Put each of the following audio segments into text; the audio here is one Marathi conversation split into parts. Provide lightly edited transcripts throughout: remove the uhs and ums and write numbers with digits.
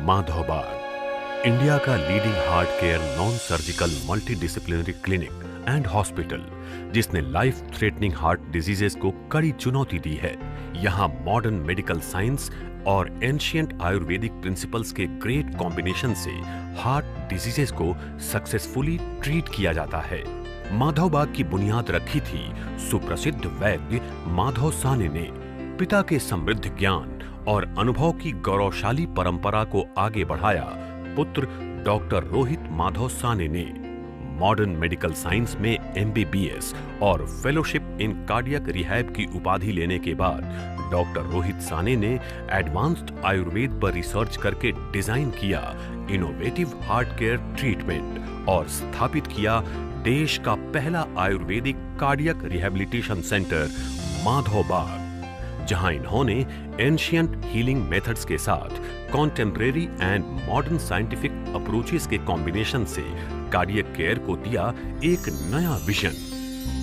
माधवबाग, इंडिया का leading heart care non surgical multidisciplinary clinic end hospital, जिसने लाइफ थ्रेटनिंग हार्ट डिजीजेस को कड़ी चुनौती दी है। यहाँ मॉडर्न मेडिकल साइंस और एंशिएंट आयुर्वेदिक प्रिंसिपल्स के ग्रेट कॉम्बिनेशन से हार्ट डिजीजेस को सक्सेसफुली ट्रीट किया जाता है। माधवबाग की बुनियाद रखी थी सुप्रसिद्ध वैद्य माधव साने ने। पिता के समृद्ध ज्ञान और अनुभव की गौरवशाली परंपरा को आगे बढ़ाया पुत्र डॉक्टर रोहित माधव साने ने। मॉडर्न मेडिकल साइंस में MBBS और फेलोशिप इन कार्डियक रिहैब की उपाधि लेने के बाद डॉक्टर रोहित साने ने एडवांस्ड आयुर्वेद पर रिसर्च करके डिजाइन किया इनोवेटिव हार्ट केयर ट्रीटमेंट और स्थापित किया देश का पहला Ayurvedic cardiac rehabilitation centre Madhavbaug, जहां इन्होंने एंशिएंट हीलिंग मेथड्स के साथ contemporary and modern scientific approaches के कॉम्बिनेशन से कार्डियक केयर को दिया एक नया विजन।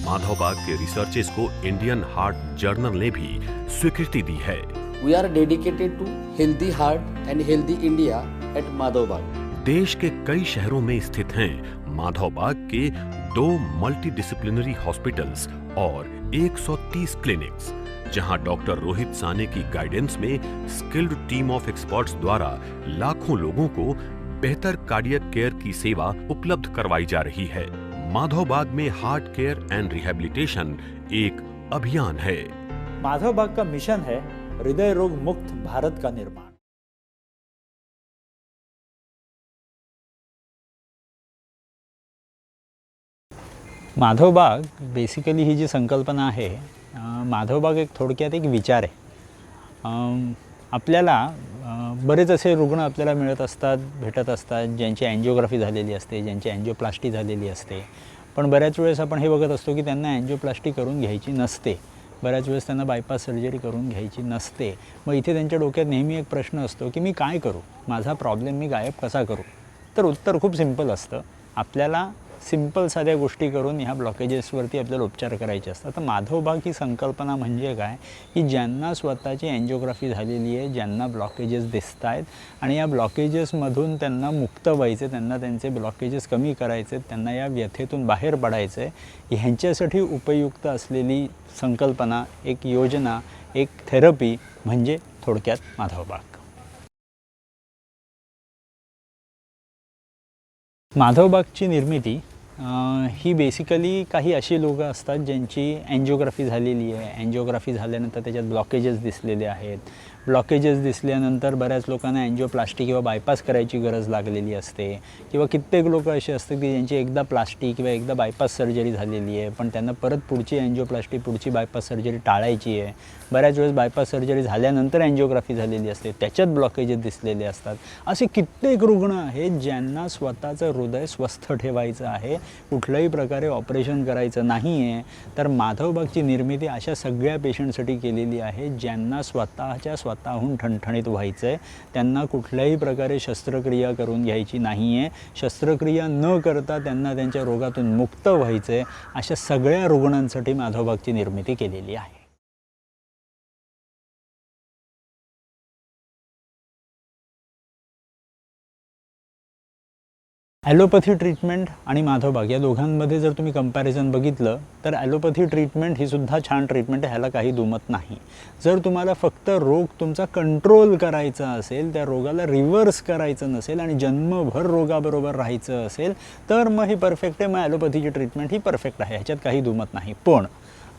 माधवबाग के रिसर्चेस को इंडियन हार्ट जर्नल ने भी स्वीकृति दी है। We are dedicated to healthy heart and healthy India at Madhavbaug. देश के कई शहरों में स्थित हैं माधवबाग के 2 मल्टीडिसिप्लिनरी हॉस्पिटल्स और 130 क्लिनिक्स, जहां डॉक्टर रोहित साने की गाइडेंस में स्किल्ड टीम ऑफ एक्सपर्ट्स द्वारा लाखों लोगों को बेहतर कार्डियक केयर की सेवा उपलब्ध करवाई जा रही है। माधवबाग में हार्ट केयर एंड रिहैबिलिटेशन एक अभियान है। माधवबाग का मिशन है हृदय रोग मुक्त भारत का निर्माण। माधवबाग बेसिकली ही जी संकल्पना आहे, माधवबाग एक थोडक्यात एक विचार आहे। आपल्याला बरेच असे रुग्ण आपल्याला मिळत असतात, भेटत असतात, ज्यांची अँजिओग्राफी झालेली असते, ज्यांची अँजिओप्लास्टी झालेली असते, पण बऱ्याच वेळेस आपण हे बघत असतो की त्यांना अँजिओप्लास्टी करून घ्यायची नसते, बऱ्याच वेळेस त्यांना बायपास सर्जरी करून घ्यायची नसते। मग इथे त्यांच्या डोक्यात नेहमी एक प्रश्न असतो की मी काय करू, माझा प्रॉब्लेम मी गायब कसा करू? तर उत्तर खूप सिंपल असतं, आपल्याला सिंपल साध्या गोष्टी करून ह्या ब्लॉकेजेसवरती आपल्याला उपचार करायचे असतात। तर माधवबाग ही संकल्पना म्हणजे काय की ज्यांना स्वतःची अँजिओग्राफी झालेली आहे, ज्यांना ब्लॉकेजेस दिसत आहेत आणि या ब्लॉकेजेसमधून त्यांना मुक्त व्हायचे, त्यांना त्यांचे ब्लॉकेजेस कमी करायचे, त्यांना या व्यथेतून बाहेर पडायचं आहे, ह्यांच्यासाठी उपयुक्त असलेली संकल्पना, एक योजना, एक थेरपी म्हणजे थोडक्यात माधवबाग। माधवबागची निर्मिती ही बेसिकली काही अशी लोकं असतात ज्यांची अँजिओग्राफी झालेली आहे, अँजिओग्राफी झाल्यानंतर त्याच्यात ब्लॉकेजेस दिसलेले आहेत, ब्लॉकेजेस दिसल्यानंतर बऱ्याच लोकांना अँजिओप्लास्टी किंवा बायपास करायची गरज लागलेली असते, किंवा कित्येक लोक असे असतात की ज्यांची एकदा प्लास्टी किंवा एकदा बायपास सर्जरी झालेली आहे, पण त्यांना परत पुढची अँजिओप्लास्टी, पुढची बायपास सर्जरी टाळायची आहे। बऱ्याच वेळेस बायपास सर्जरी झाल्यानंतर अँजिओग्राफी झालेली असते, त्याच्यात ब्लॉकेजेस दिसलेले असतात। असे कित्येक रुग्ण आहेत ज्यांना स्वतःचं हृदय स्वस्थ ठेवायचं आहे, कुठल्याही प्रकारे ऑपरेशन करायचं नाही आहे। तर माधवबागची निर्मिती अशा सगळ्या पेशंटसाठी केलेली आहे ज्यांना स्वतःहून ठणठणीत व्हायचं आहे, त्यांना कुठल्याही प्रकारे शस्त्रक्रिया करून घ्यायची नाही आहे, शस्त्रक्रिया न करता त्यांना त्यांच्या रोगातून मुक्त व्हायचं आहे। अशा सगळ्या रुग्णांसाठी माधवबागची निर्मिती केलेली आहे। ॲलोपॅथी ट्रीटमेंट आणि माधवबाग या दोघांमध्ये जर तुम्ही कंपॅरिझन बघितलं तर ॲलोपॅथी ट्रीटमेंट ही सुद्धा छान ट्रीटमेंट आहे, ह्याला काही दुमत नाही। जर तुम्हाला फक्त रोग तुमचा कंट्रोल करायचा असेल, त्या रोगाला रिव्हर्स करायचं नसेल आणि जन्मभर रोगाबरोबर राहायचं असेल तर मग ही परफेक्ट आहे, मग ॲलोपॅथीची ट्रीटमेंट ही परफेक्ट आहे, ह्याच्यात काही दुमत नाही। पण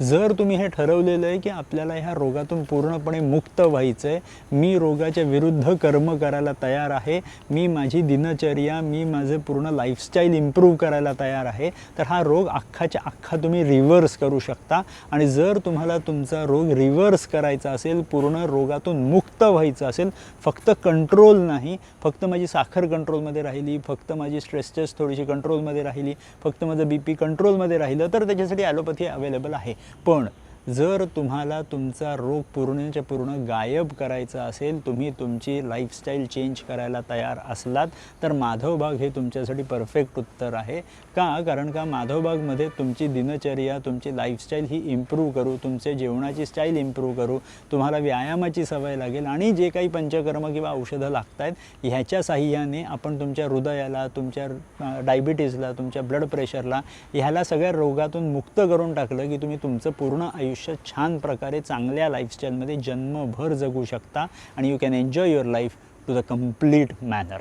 जर तुम्ही हे ठरवलेलं आहे की आपल्याला ह्या रोगातून पूर्णपणे मुक्त व्हायचं आहे, मी रोगाच्या विरुद्ध कर्म करायला तयार आहे, मी माझी दिनचर्या, मी माझे पूर्ण लाईफस्टाईल इम्प्रूव्ह करायला तयार आहे, तर हा रोग अख्खाच्या अख्खा तुम्ही रिव्हर्स करू शकता। आणि जर तुम्हाला तुमचा रोग रिव्हर्स करायचा असेल, पूर्ण रोगातून मुक्त व्हायचं असेल, फक्त कंट्रोल नाही, फक्त माझी साखर कंट्रोलमध्ये राहिली, फक्त माझी स्ट्रेस टेस्ट थोडीशी कंट्रोलमध्ये राहिली, फक्त माझं BP कंट्रोलमध्ये राहिलं, तर त्याच्यासाठी ॲलोपॅथी अवेलेबल आहे। पण जर तुम्हाला तुमचा रोग पूर्णच्या पूर्ण गायब करायचा असेल, तुम्ही तुमची लाईफस्टाईल चेंज करायला तयार असलात, तर माधवबाग हे तुमच्यासाठी परफेक्ट उत्तर आहे. कारण का माधवबागमध्ये तुमची दिनचर्या, तुमची लाईफस्टाईल ही इम्प्रूव्ह करू, तुमचे जेवणाची स्टाईल इम्प्रूव्ह करू, तुम्हाला व्यायामाची सवय लागेल आणि जे काही पंचकर्म किंवा औषधं लागत आहेत ह्याच्या साहाय्याने आपण तुमच्या हृदयाला, तुमच्या डायबिटीजला, तुमच्या ब्लड प्रेशरला, ह्याला सगळ्या रोगातून मुक्त करून टाकलं की तुम्ही तुमचं पूर्ण आयुष्य छान प्रकारे चांगल्या लाईफस्टाईलमध्ये जन्मभर जगू शकता आणि you can enjoy your life to the complete manner.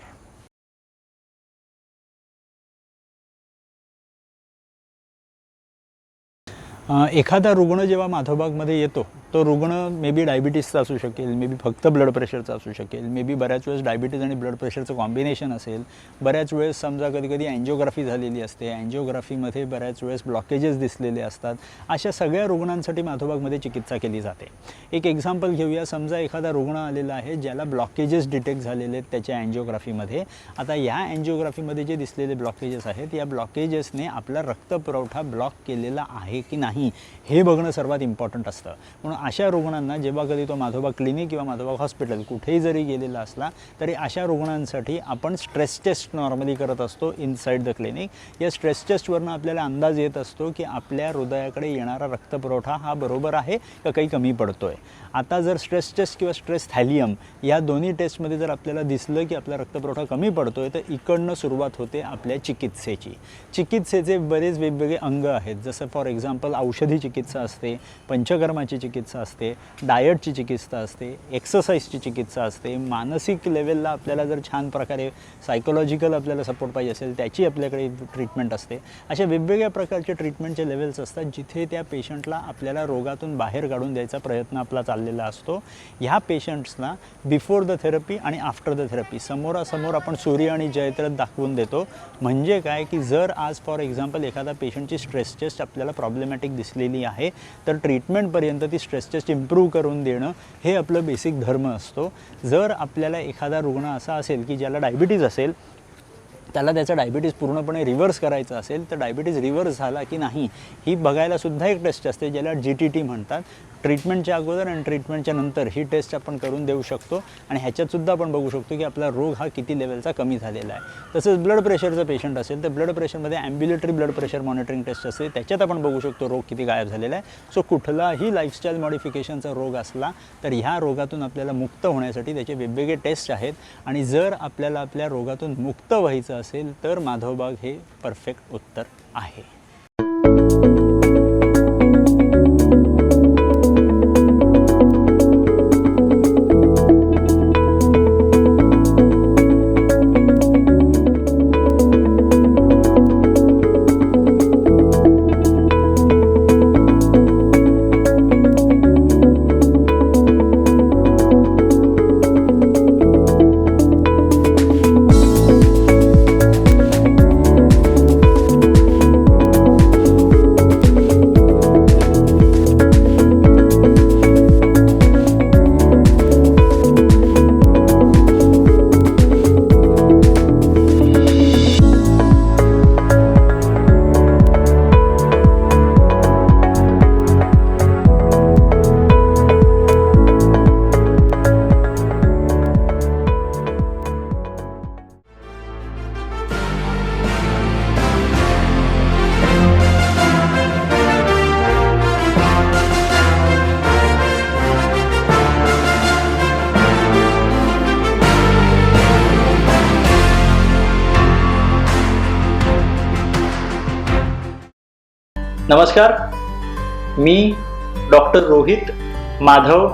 एखादा रुग्ण जेव्हा माधवबागमध्ये येतो, तो रुग्ण मे बी डायबिटीसचा असू शकेल, मे बी फक्त ब्लड प्रेशरचा असू शकेल, मे बी बऱ्याच वेळेस डायबिटीज आणि ब्लड प्रेशरचं कॉम्बिनेशन असेल, बऱ्याच वेळेस समजा कधी अँजिओग्राफी झालेली असते, अँजिओग्राफीमध्ये बऱ्याच वेळेस ब्लॉकेजेस दिसलेले असतात. अशा सगळ्या रुग्णांसाठी माधवबागमध्ये चिकित्सा केली जाते. एक एक्झाम्पल घेऊया. समजा एखादा रुग्ण आलेला आहे ज्याला ब्लॉकेजेस डिटेक्ट झालेले आहेत त्याच्या अँजिओग्राफीमध्ये. आता या अँजिओग्राफीमध्ये जे दिसलेले ब्लॉकेजेस आहेत, या ब्लॉकेजेसने आपला रक्तपुरवठा ब्लॉक केलेला आहे की नाही हे बघणं सर्वात इम्पॉर्टंट असतं. म्हणून अशा रुग्णांना जेव्हा कधी तो माधवबाग क्लिनिक किंवा माधवबाग हॉस्पिटल कुठेही जरी गेलेला असला तरी अशा रुग्णांसाठी आपण स्ट्रेस टेस्ट नॉर्मली करत असतो इनसाईड द क्लिनिक. या स्ट्रेस टेस्टवरनं आपल्याला अंदाज येत असतो की आपल्या हृदयाकडे येणारा रक्तपुरवठा हा बरोबर आहे का काही कमी पडतो आहे. आता जर स्ट्रेस टेस्ट किंवा स्ट्रेस थॅलियम या दोन्ही टेस्टमध्ये जर आपल्याला दिसलं की आपला रक्तपुरवठा कमी पडतो आहे, तर इकडनं सुरुवात होते आपल्या चिकित्सेची. चिकित्सेचे बरेच वेगवेगळे अंग आहेत. जसं फॉर एक्झाम्पल औषधी चिकित्सा असते, पंचकर्माची चिकित्सा असते, डायटची चिकित्सा असते, एक्सरसाइजची चिकित्सा असते, मानसिक लेवलला आपल्याला जर छान प्रकारे सायकोलॉजिकल आपल्याला सपोर्ट पाहिजे असेल त्याची आपल्याकडे ट्रीटमेंट असते. अशा वेगवेगळ्या प्रकारचे ट्रीटमेंटचे लेवल्स असतात जिथे त्या पेशंटला आपल्याला रोगातून बाहेर काढून द्यायचा प्रयत्न आपला चाललेला असतो. ह्या पेशंट्सना बिफोर द थेरपी आणि आफ्टर द थेरपी समोरासमोर आपण सूर्य आणि जयत्रथ दाखवून देतो. म्हणजे काय की जर आज फॉर एक्झाम्पल एखादा पेशंटची स्ट्रेस टेस्ट आपल्याला प्रॉब्लेमॅटिक दिसलेली आहे तर ट्रीटमेंटपर्यंत ती स्ट्रेस टेस्ट इम्प्रूव्ह करून देणं हे आपलं बेसिक धर्म असतो. जर आपल्याला एखादा रुग्ण असा असेल की ज्याला डायबिटीज असेल, त्याला त्याचा डायबिटीज पूर्णपणे रिव्हर्स करायचा असेल, तर डायबिटीज रिव्हर्स झाला की नाही ही बघायलासुद्धा एक टेस्ट असते ज्याला GTT म्हणतात. ट्रीटमेंटच्या अगोदर आणि ट्रीटमेंटच्या नंतर ही टेस्ट आपण करून देऊ शकतो आणि ह्याच्यातसुद्धा आपण बघू शकतो की आपला रोग हा किती लेवलचा कमी झालेला आहे. तसंच ब्लड प्रेशरचं पेशंट असेल तर ब्लड प्रेशरमध्ये ambulatory blood pressure monitoring test असते, त्याच्यात आपण बघू शकतो रोग किती गायब झालेला आहे. सो कुठलाही लाईफस्टाईल मॉडिफिकेशनचा रोग असला तर ह्या रोगातून आपल्याला मुक्त होण्यासाठी त्याचे वेगवेगळे टेस्ट आहेत आणि जर आपल्याला आपल्या रोगातून मुक्त व्हायचं असेल तर माधवबाग हे परफेक्ट उत्तर आहे. नमस्कार, मी डॉक्टर रोहित माधव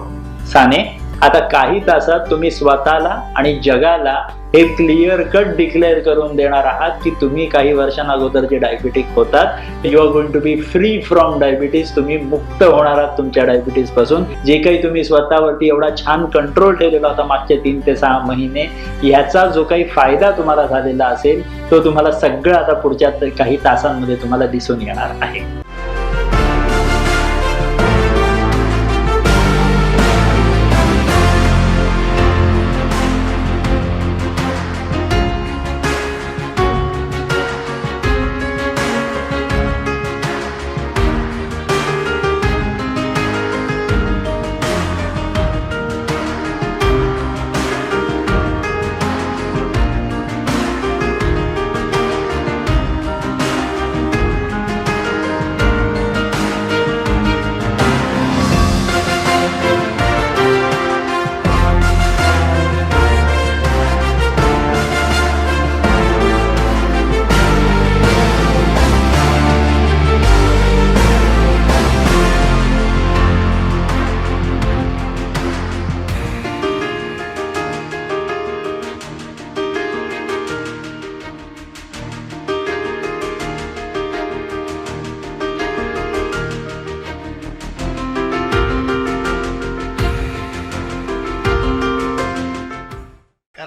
साने. आता काही तासात तुम्ही स्वतःला आणि जगाला हे क्लिअर कट डिक्लेअर करून देणार आहात की तुम्ही काही वर्षांअगोदर जे डायबिटिक होतात, you are going to be free from diabetes. तुम्ही मुक्त होणार आहात तुमच्या डायबिटीज पासून. जे काही तुम्ही स्वतःवरती एवढा छान कंट्रोल ठेवलेला होता मागचे 3 ते 6 महिने, याचा जो काही फायदा तुम्हाला झालेला असेल तो तुम्हाला सगळं आता पुढच्या काही तासांमध्ये तुम्हाला दिसून येणार आहे.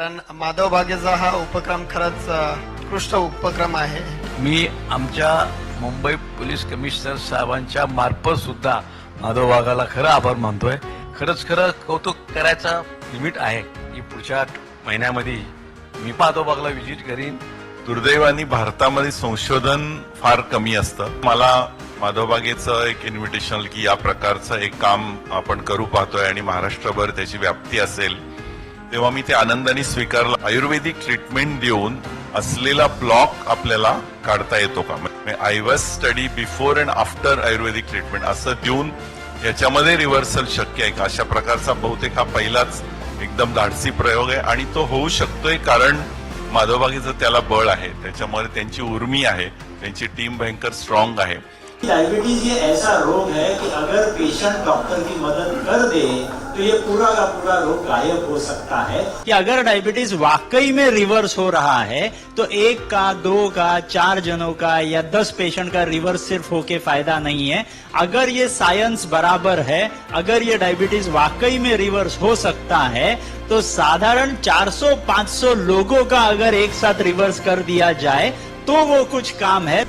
कारण माधव बागेचा हा उपक्रम खरंच उत्कृष्ट उपक्रम आहे. मी आमच्या मुंबई पोलीस कमिशनर साहेबांच्या मार्फत सुद्धा माधव बागाला खरं आभार मानतोय. खरंच कौतुक करायचा लिमिट आहे की पुढच्या महिन्यामध्ये मी माधव बागला व्हिजिट करीन. दुर्दैवाने भारतामध्ये संशोधन फार कमी असतं. मला माधव बागेचं एक इन्व्हिटेशन की या प्रकारचं एक काम आपण करू पाहतोय आणि महाराष्ट्रभर त्याची व्याप्ती असेल, तेव्हा मी ते आनंदाने स्वीकारलं. आयुर्वेदिक ट्रीटमेंट देऊन असलेला ब्लॉक आपल्याला काढता येतो का? I was study before and after Ayurvedic treatment असं देऊन याच्यामध्ये रिव्हर्सल शक्य आहे का? अशा प्रकारचा बहुतेक हा पहिलाच एकदम धाडसी प्रयोग आहे आणि तो होऊ शकतोय कारण माधवबागेचं त्याला बळ आहे, त्याच्यामुळे त्यांची उर्मी आहे, त्यांची टीम भयंकर स्ट्रॉंग आहे. डायबिटीज ये ऐसा रोग है कि अगर पेशेंट डॉक्टर की मदद कर दे तो ये पूरा का पूरा रोग गायब हो सकता है. कि अगर डायबिटीज वाकई में रिवर्स हो रहा है तो 1 का 2 का 4 जनों का या 10 पेशेंट का रिवर्स सिर्फ होके फायदा नहीं है. अगर ये साइंस बराबर है, अगर ये डायबिटीज वाकई में रिवर्स हो सकता है तो साधारण 400-500 लोगों का अगर एक साथ रिवर्स कर दिया जाए तो वो कुछ काम है.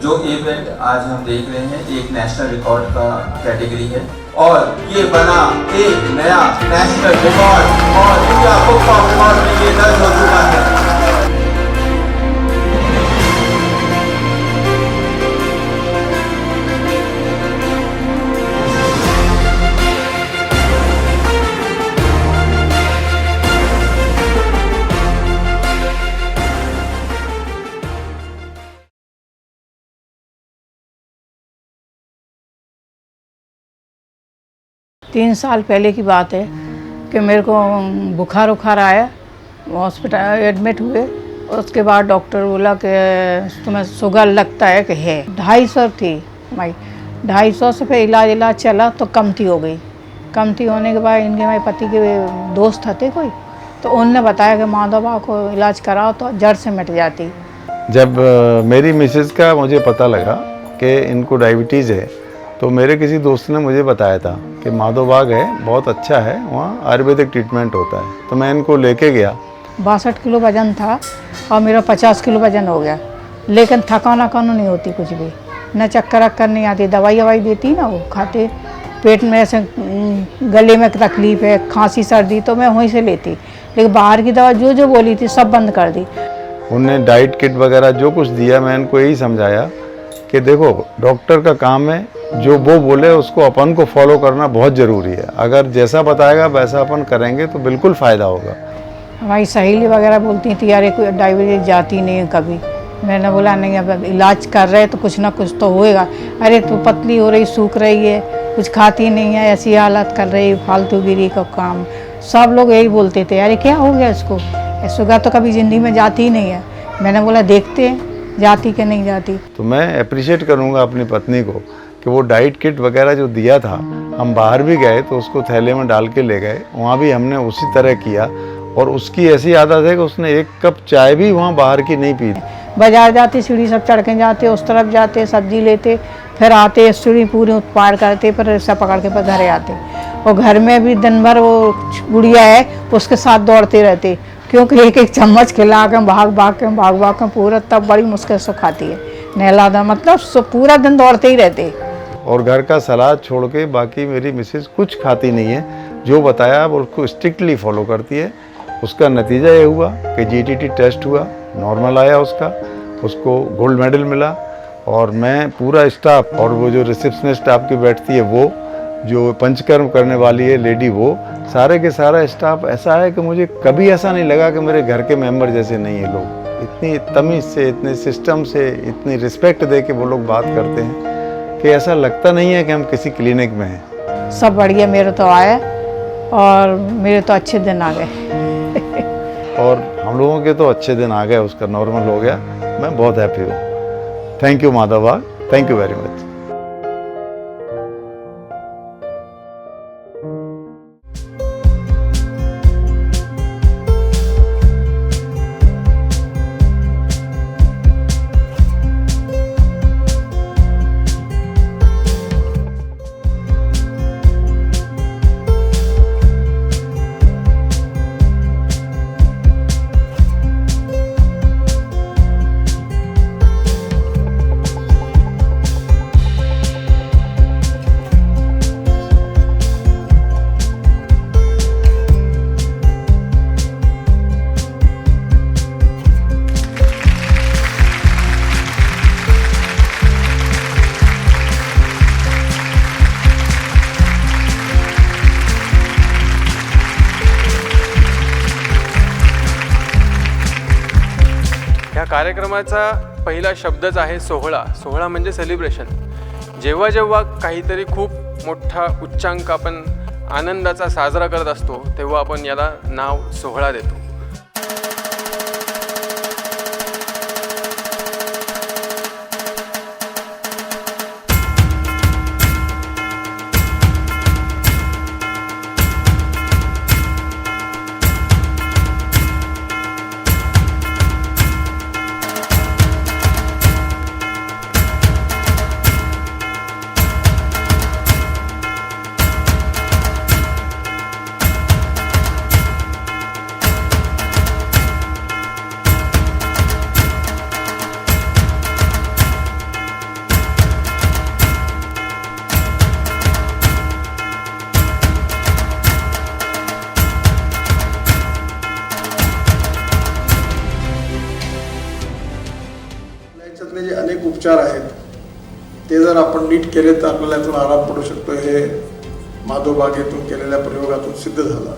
जो इवेंट आज हम देख रहे हैं एक नेशनल रिकॉर्ड का कैटेगरी है और ये बना एक नया नेशनल रिकॉर्ड और इंडिया बुक ऑफ रिकॉर्ड में ये दर्ज हो चुका है. तीन साल पहले की बात है कि मेरे को बुखार आया, हॉस्पिटल एडमिट हुए. उसके बाद डॉक्टर बोला कि तुम्हें शुगर लगता है कि है. 250 थी भाई, 250 से फिर इलाज चला तो कमती हो गई. कमती होने के बाद इनके मेरे पति के दोस्त थे कोई, तो उनने बताया कि माधव बाग को इलाज कराओ तो जड़ से मिट जाती. जब मेरी मिसेज़ का मुझे पता लगा कि इनको डायबिटीज़ है तो मेरे किसी दोस्त ने मुझे बताया था कि माधव बाग है, बहुत अच्छा है, वहाँ आयुर्वेदिक ट्रीटमेंट होता है. तो मैं इनको लेके गया. 62 किलो वजन था और मेरा 50 किलो वजन हो गया, लेकिन थकान नहीं होती कुछ भी, न चक्कर नहीं आती. दवाई देती ना वो खाते. पेट में ऐसे गले में तकलीफ़ है, खांसी सर्दी, तो मैं वहीं से लेती. लेकिन बाहर की दवा जो बोली थी सब बंद कर दी. उनने डाइट किट वगैरह जो कुछ दिया, मैं इनको यही समझाया कि देखो डॉक्टर का काम है, जो वो बोले उसको अपन को फॉलो करना बहुत ज़रूरी है. अगर जैसा बताएगा वैसा अपन करेंगे तो बिल्कुल फ़ायदा होगा. हमारी सहेली वगैरह बोलती थी यार कोई डायबिटीज जाती नहीं है कभी. मैंने बोला नहीं, अब इलाज कर रहे तो कुछ ना कुछ तो होएगा. अरे तू पतली हो रही, सूख रही है, कुछ खाती नहीं है, ऐसी हालत कर रही, फालतूगिरी का काम. सब लोग यही बोलते थे अरे क्या हो गया इसको, शुगर तो कभी ज़िंदगी में जाती ही नहीं है. मैंने बोला देखते हैं जाती कि नहीं जाती. तो मैं अप्रिशिएट करूँगा अपनी पत्नी को कि वो डाइट किट वगैरह जो दिया था, हम बाहर भी गए तो उसको थैले में डाल के ले गए, वहाँ भी हमने उसी तरह किया. और उसकी ऐसी आदत है कि उसने 1 कप चाय भी वहाँ बाहर की नहीं पी. बाजार जाते, सीढ़ी सब चढ़ के जाते, उस तरफ जाते, सब्जी लेते, फिर आते, सीढ़ी पूरी पार करते, फिर रिक्शा पकड़ के घर आते. और घर में भी दिन भर वो गुड़िया है उसके साथ दौड़ते रहते, क्योंकि एक चम्मच खिला के भाग के पूरा तब बड़ी मुश्किल से खाती है. नहलादा मतलब पूरा दिन दौड़ते ही रहते. और घर का सलाद छोड़ के बाकी मेरी मिसेज कुछ खाती नहीं है. जो बताया वो उसको स्ट्रिक्टली फॉलो करती है. उसका नतीजा ये हुआ कि जीटीटी टेस्ट हुआ, नॉर्मल आया उसको गोल्ड मेडल मिला. और मैं पूरा स्टाफ और वो जो रिसेप्शनिस्ट आपकी बैठती है, वो जो पंचकर्म करने वाली है लेडी, वो सारे के सारा स्टाफ ऐसा है कि मुझे कभी ऐसा नहीं लगा कि मेरे घर के मेंबर जैसे नहीं है लोग. इतनी तमीज़ से, इतने सिस्टम से, इतनी रिस्पेक्ट दे के वो लोग बात करते हैं कि ऐसा लगता नहीं है कि हम किसी क्लिनिक में हैं. सब बढ़िया मेरे तो आया और मेरे तो अच्छे दिन आ गए. और हम लोगों के तो अच्छे दिन आ गए, उसका नॉर्मल हो गया. मैं बहुत हैप्पी हूँ. थैंक यू माधव बाग, थैंक यू वेरी मच. कार्यक्रमाचा पहिला शब्दच आहे सोहळा. सोहळा म्हणजे सेलिब्रेशन. जेव्हा जेव्हा काहीतरी खूप मोठा उच्चांक आपण आनंदाचा साजरा करत असतो तेव्हा आपण याला नाव सोहळा देतो. याच्यातले जे अनेक उपचार आहेत ते जर आपण नीट केले तर आपल्याला यातून आराम पडू शकतो. हे माधवबागेतून केलेल्या प्रयोगातून सिद्ध झालं.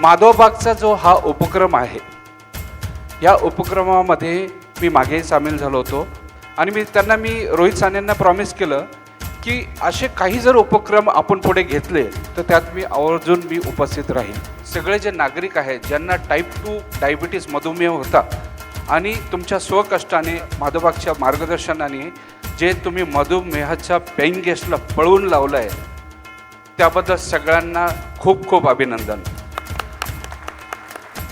माधवबागचा जो हा उपक्रम आहे, या उपक्रमामध्ये मी मागे सामील झालो होतो आणि मी रोहित सानेंना प्रॉमिस केलं की असे काही जर उपक्रम आपण पुढे घेतले तर त्यात मी आवर्जून उपस्थित राहील. सगळे जे नागरिक आहेत ज्यांना टाईप 2 डायबिटीस मधुमेह होता आणि तुमच्या स्वकष्टाने माधवबागच्या मार्गदर्शनाने जे तुम्ही मधुमेहाच्या पेइंग गेस्टला पळवून लावलं आहे त्याबद्दल सगळ्यांना खूप खूप अभिनंदन.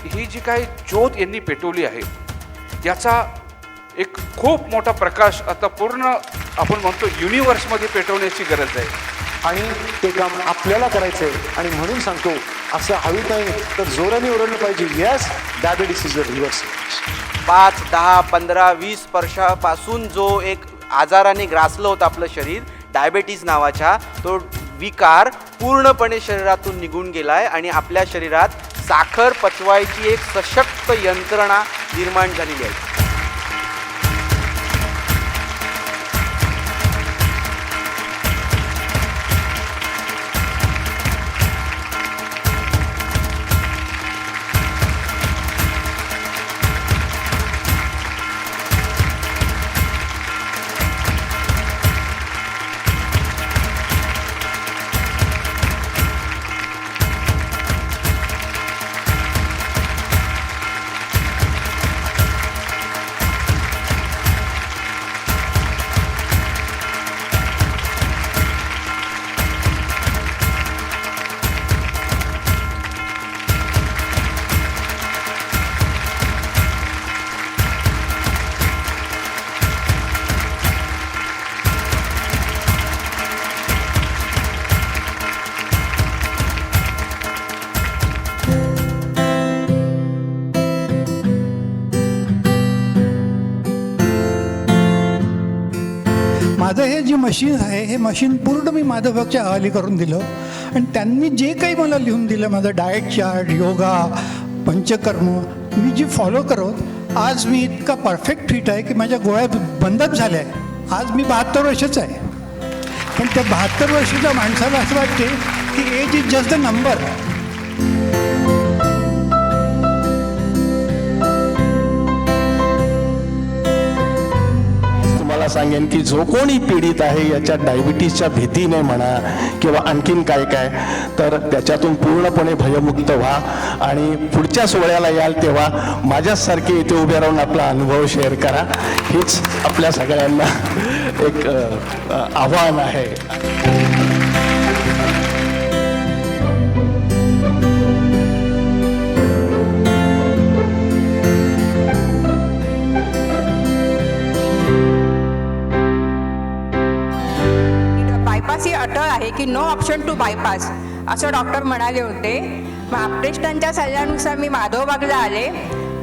ही जी काही ज्योत यांनी पेटवली आहे याचा एक खूप मोठा प्रकाश आता पूर्ण आपण म्हणतो युनिवर्समध्ये पेटवण्याची गरज आहे. आणि ते काम आपल्याला करायचं आहे आणि म्हणून सांगतो असं हळूच नाही तर जोराने ओरडलं पाहिजे. Yes, diabetes is a reverse. 5, 10, 15, 20 वर्षापासून जो एक आजाराने ग्रासलं होतं आपलं शरीर, डायबिटीज नावाचा तो विकार पूर्णपणे शरीरातून निघून गेला आहे आणि आपल्या शरीरात साखर पचवायची एक सशक्त यंत्रणा निर्माण झालेली आहे. माझं हे जे मशीन आहे हे मशीन पूर्ण मी माधवबागच्या हवाली करून दिलं आणि त्यांनी जे काही मला लिहून दिलं माझं डाएट चार्ट, योगा, पंचकर्म मी जी फॉलो करत आज मी इतका परफेक्ट फिट आहे की माझ्या गोळ्या बंदच झाल्या आहे. आज मी 72 वर्षाचा आहे. पण त्या 72 वर्षाच्या माणसाला असं वाटते की age is just the number. सांगेन की जो कोणी पीडित आहे याच्या डायबिटीसच्या भीतीने म्हणा किंवा आणखीन काय तर त्याच्यातून पूर्णपणे भयमुक्त व्हा आणि पुढच्या सोहळ्याला याल तेव्हा माझ्यासारखे इथे उभे राहून आपला अनुभव शेअर करा. हेच आपल्या सगळ्यांना एक आव्हान आहे. बायपास ही अटळ आहे की नो ऑप्शन टू बायपास असं डॉक्टर म्हणाले होते. मग आपटेष्टांच्या सल्ल्यानुसार मी माधवबागला आले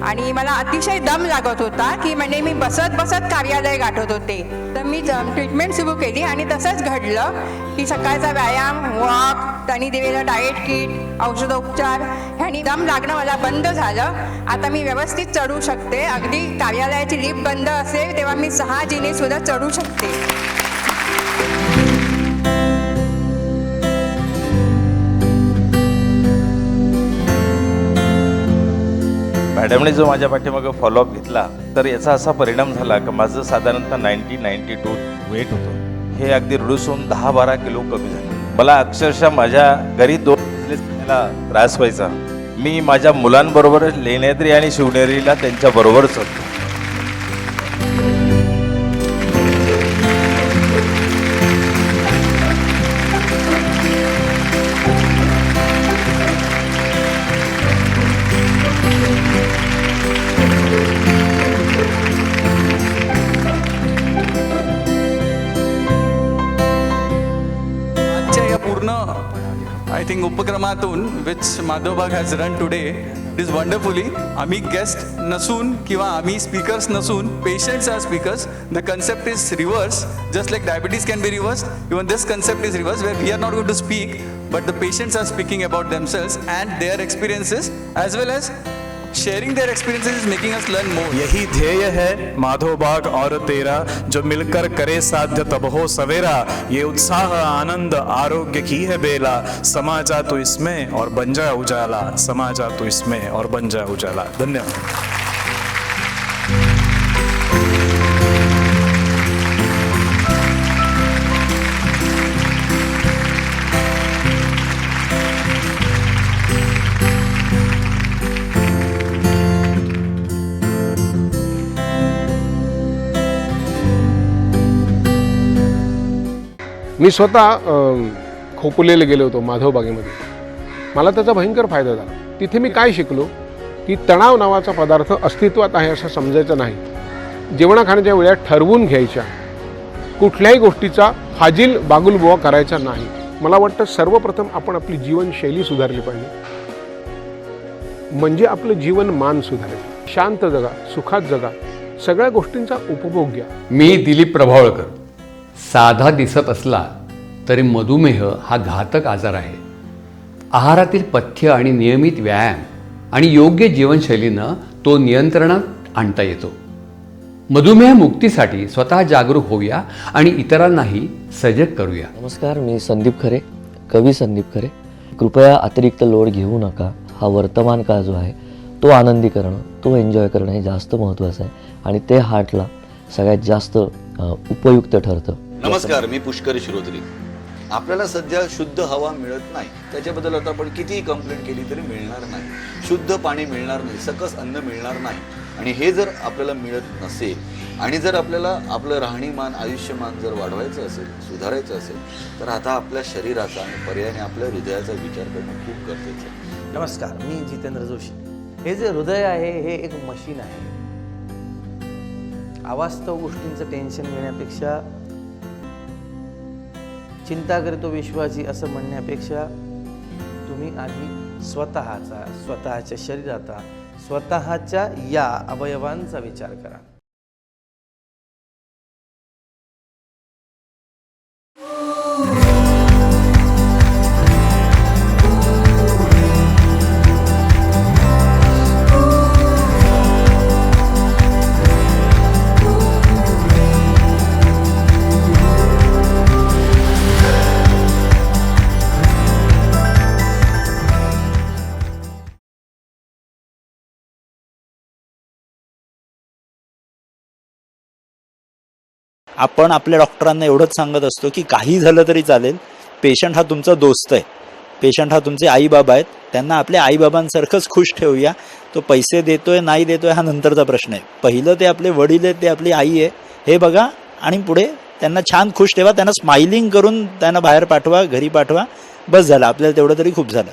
आणि मला अतिशय दम लागत होता की म्हणजे मी बसत कार्यालय गाठत होते. तर मी ट्रीटमेंट सुरू केली आणि तसंच घडलं की सकाळचा व्यायाम, वॉक, त्यांनी दिलेलं डाएट किट, औषधोपचार ह्यानी दम लागणं मला बंद झालं. आता मी व्यवस्थित चढू शकते. अगदी कार्यालयाची लिफ्ट बंद असेल तेव्हा मी 6 जिने सुद्धा चढू शकते. मॅडमने जो माझ्या पाठीमागं फॉलोअप घेतला तर याचा असा परिणाम झाला की माझं साधारणतः 92 वेट होतं, हे अगदी रिड्यूस 10-12 किलो कमी झालं. मला अक्षरशः माझ्या घरी 2 मला त्रास व्हायचा. मी माझ्या मुलांबरोबर लेण्याद्री आणि शिवनेरीला त्यांच्याबरोबरच होतो. आय थिंक उपक्रमातून which Madhavbaug has run today it is wonderfully. आम्ही गेस्ट नसून किंवा आम्ही स्पीकर्स नसून patients are speakers. The concept is reverse. Just like diabetes can be reverse, even this concept is reverse where we are not going to speak but the patients are speaking about themselves and their experiences as well as sharing their experiences is making us learn more. यही ध्येय है माधोबाग और तेरा, जो मिलकर करे साध्य तब हो सवेरा. ये उत्साह आनंद आरोग्य की है बेला, समा जा तू इसमें और बन जा उजाला. समा जा तू इसमें और बन जा उजाला. धन्यवाद. मी स्वतः खोपोलीला गेलो होतो माधवबागेमध्ये. मला त्याचा भयंकर फायदा झाला. तिथे मी काय शिकलो की तणाव नावाचा पदार्थ अस्तित्वात आहे असं समजायचं नाही. जेवणाखाण्याच्या वेळा ठरवून घ्यायच्या, कुठल्याही गोष्टीचा फाजील बागुलबुवा करायचा नाही. मला वाटतं सर्वप्रथम आपण आपली जीवनशैली सुधारली पाहिजे, म्हणजे आपलं जीवनमान सुधारेल. शांत जगा, सुखात जगा, सगळ्या गोष्टींचा उपभोग घ्या. मी दिलीप प्रभावळकर. साधा दिसत असला तरी मधुमेह हा घातक आजार आहे. आहारातील पथ्य आणि नियमित व्यायाम आणि योग्य जीवनशैलीनं तो नियंत्रणात आणता येतो. मधुमेह मुक्तीसाठी स्वतः जागरूक होऊया आणि इतरांनाही सजग करूया. नमस्कार, मी संदीप खरे, कवी संदीप खरे. कृपया अतिरिक्त लोड घेऊ नका. हा वर्तमान काळ जो आहे तो आनंदी करणं, तो एन्जॉय करणं हे जास्त महत्त्वाचं आहे आणि ते हार्टला सगळ्यात जास्त उपयुक्त ठरतं. नमस्कार, मी पुष्कर शिरोद्री. आपल्याला सध्या शुद्ध हवा मिळत नाही, त्याच्याबद्दल आता आपण कितीही कंप्लेंट केली तरी मिळणार नाही. शुद्ध पाणी मिळणार नाही, सकस अन्न मिळणार नाही. आणि हे जर आपल्याला मिळत नसेल आणि जर आपल्याला आपलं राहणीमान, आयुष्यमान जर वाढवायचं असेल, सुधारायचं असेल, तर आता आपल्या शरीराचा आणि पर्यायाने आपल्या हृदयाचा विचार करणं खूप गरजेचं आहे. नमस्कार, मी जितेंद्र जोशी. हे जे हृदय आहे हे एक मशीन आहे. अवास्तव गोष्टींचं टेन्शन घेण्यापेक्षा, चिंता करतो विश्वाची असं म्हणण्यापेक्षा तुम्ही आधी स्वतःच्या शरीराचा, स्वतःच्या या अवयवांचा विचार करा. आपण आपल्या डॉक्टरांना एवढंच सांगत असतो की काही झालं तरी चालेल, पेशंट हा तुमचा दोस्त आहे, पेशंट हा तुमचे आईबाबा आहेत, त्यांना आपल्या आईबाबांसारखंच खुश ठेवूया. तो पैसे देतोय नाही देतोय हा नंतरचा प्रश्न आहे. पहिलं ते आपले वडील आहेत, ते आपली आई आहे हे बघा आणि पुढे त्यांना छान खुश ठेवा. त्यांना स्माइलिंग करून त्यांना बाहेर पाठवा, घरी पाठवा. बस झालं, आपल्याला तेवढं तरी खूप झालं.